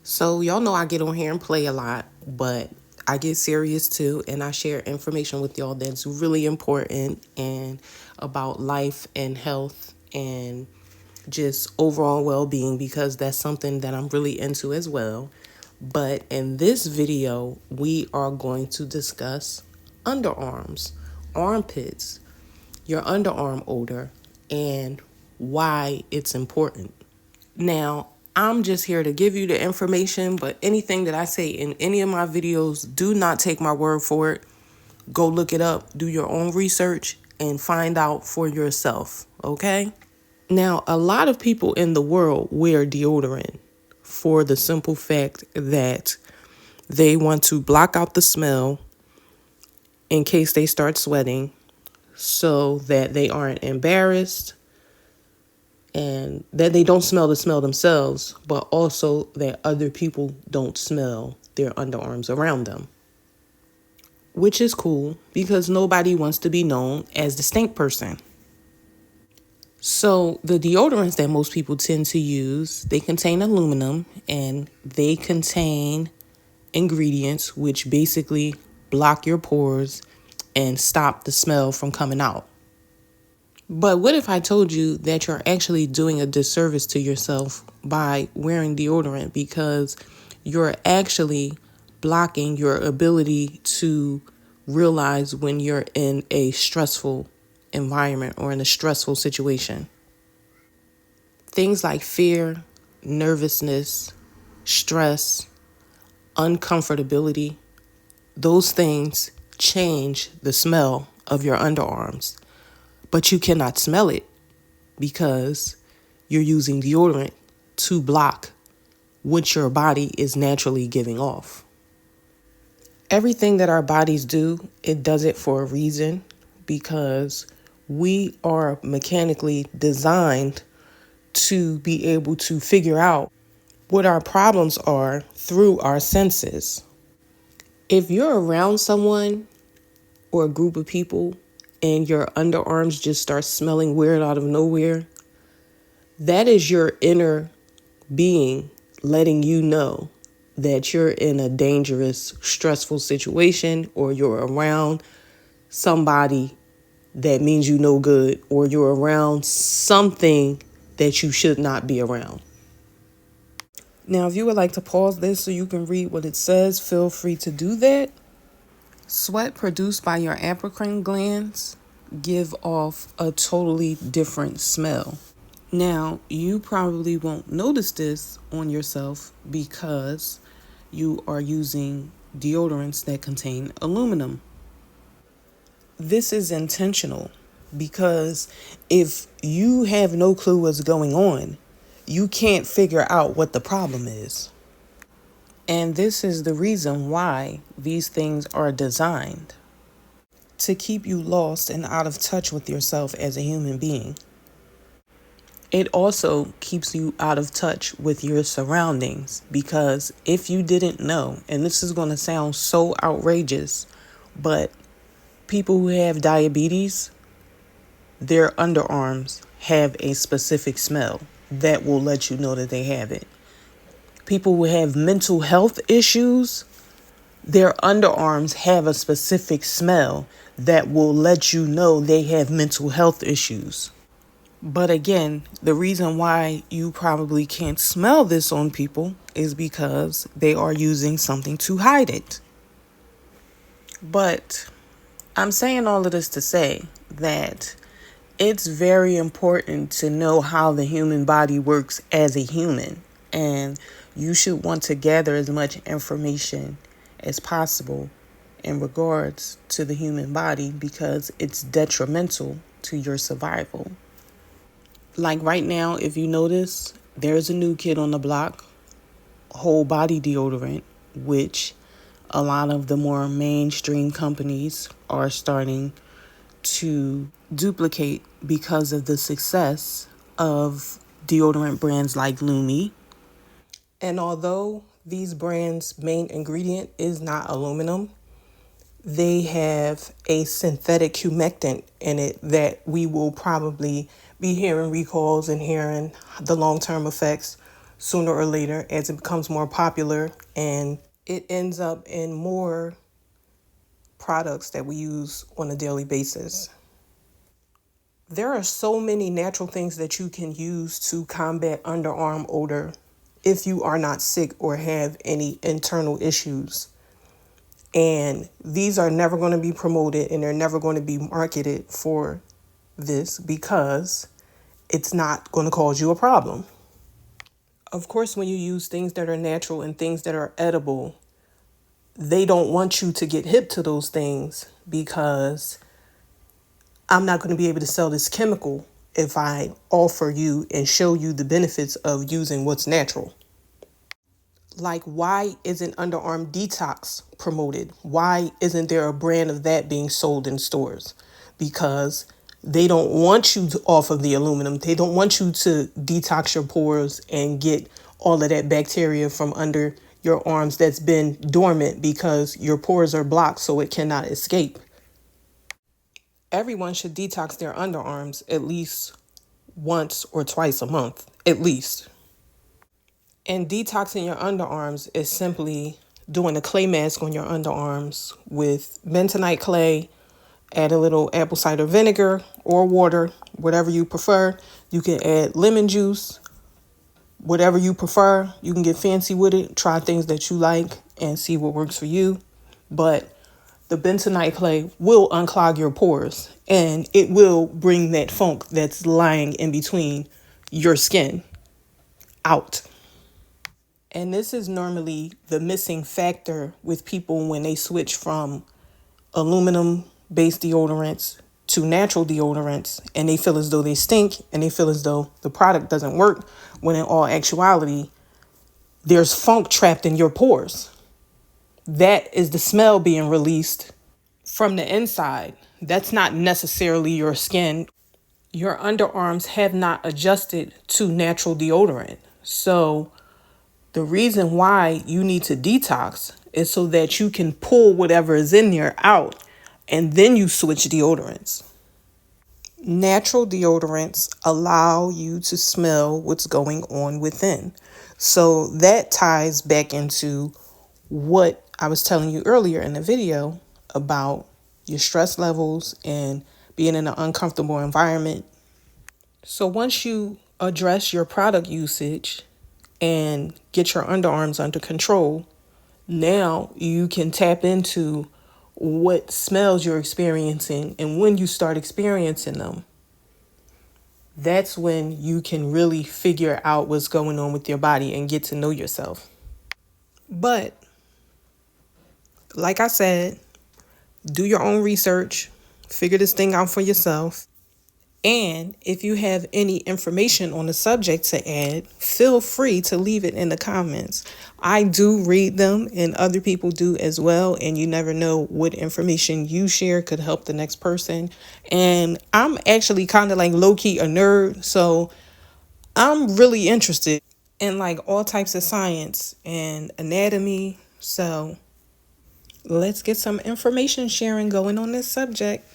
So y'all know I get on here and play a lot, but I get serious too, and I share information with y'all that's really important and about life and health and just overall well-being, because that's something that I'm really into as well. But in this video, we are going to discuss underarms, armpits, your underarm odor, and why it's important. Now, I'm just here to give you the information, but anything that I say in any of my videos, do not take my word for it. Go look it up, do your own research, and find out for yourself, okay? Now, a lot of people in the world wear deodorant for the simple fact that they want to block out the smell in case they start sweating so that they aren't embarrassed and that they don't smell the smell themselves, but also that other people don't smell their underarms around them. Which is cool because nobody wants to be known as the stink person. So the deodorants that most people tend to use, they contain aluminum and they contain ingredients which basically block your pores and stop the smell from coming out. But what if I told you that you're actually doing a disservice to yourself by wearing deodorant, because you're actually blocking your ability to realize when you're in a stressful environment or in a stressful situation? Things like fear, nervousness, stress, uncomfortability, those things change the smell of your underarms, but you cannot smell it because you're using deodorant to block what your body is naturally giving off. Everything that our bodies do, it does it for a reason, because we are mechanically designed to be able to figure out what our problems are through our senses. If you're around someone or a group of people and your underarms just start smelling weird out of nowhere, that is your inner being letting you know that you're in a dangerous, stressful situation, or you're around somebody that means you no good, or you're around something that you should not be around. Now, if you would like to pause this so you can read what it says, feel free to do that. Sweat produced by your apocrine glands give off a totally different smell. Now, you probably won't notice this on yourself because you are using deodorants that contain aluminum. This is intentional because if you have no clue what's going on, you can't figure out what the problem is. And this is the reason why these things are designed to keep you lost and out of touch with yourself as a human being. It also keeps you out of touch with your surroundings, because if you didn't know, and this is going to sound so outrageous, but people who have diabetes, their underarms have a specific smell that will let you know that they have it. People who have mental health issues, their underarms have a specific smell that will let you know they have mental health issues. But again, the reason why you probably can't smell this on people is because they are using something to hide it. But I'm saying all of this to say that it's very important to know how the human body works as a human. And you should want to gather as much information as possible in regards to the human body, because it's detrimental to your survival. Like right now, if you notice, there's a new kid on the block, whole body deodorant, which a lot of the more mainstream companies are starting to duplicate because of the success of deodorant brands like Lumi. And although these brands' main ingredient is not aluminum, they have a synthetic humectant in it that we will probably be hearing recalls and hearing the long-term effects sooner or later as it becomes more popular and it ends up in more products that we use on a daily basis. There are so many natural things that you can use to combat underarm odor if you are not sick or have any internal issues. And these are never going to be promoted and they're never going to be marketed for this because it's not going to cause you a problem. Of course, when you use things that are natural and things that are edible, they don't want you to get hip to those things because I'm not going to be able to sell this chemical if I offer you and show you the benefits of using what's natural. Like, why isn't underarm detox promoted? Why isn't there a brand of that being sold in stores? Because they don't want you to off of the aluminum. They don't want you to detox your pores and get all of that bacteria from under your arms that's been dormant because your pores are blocked so it cannot escape. Everyone should detox their underarms at least once or twice a month, at least. And detoxing your underarms is simply doing a clay mask on your underarms with bentonite clay, add a little apple cider vinegar or water, whatever you prefer. You can add lemon juice, whatever you prefer. You can get fancy with it, try things that you like and see what works for you. But the bentonite clay will unclog your pores and it will bring that funk that's lying in between your skin out. And this is normally the missing factor with people when they switch from aluminum based deodorants to natural deodorants and they feel as though they stink and they feel as though the product doesn't work, when in all actuality, there's funk trapped in your pores. That is the smell being released from the inside. That's not necessarily your skin. Your underarms have not adjusted to natural deodorant. So the reason why you need to detox is so that you can pull whatever is in there out and then you switch deodorants. Natural deodorants allow you to smell what's going on within. So that ties back into what I was telling you earlier in the video about your stress levels and being in an uncomfortable environment. So once you address your product usage and get your underarms under control, now you can tap into what smells you're experiencing, and when you start experiencing them, that's when you can really figure out what's going on with your body and get to know yourself. But like I said, do your own research, figure this thing out for yourself. And if you have any information on the subject to add, feel free to leave it in the comments. I do read them and other people do as well. And you never know what information you share could help the next person. And I'm actually kind of like low-key a nerd. So I'm really interested in like all types of science and anatomy. So let's get some information sharing going on this subject.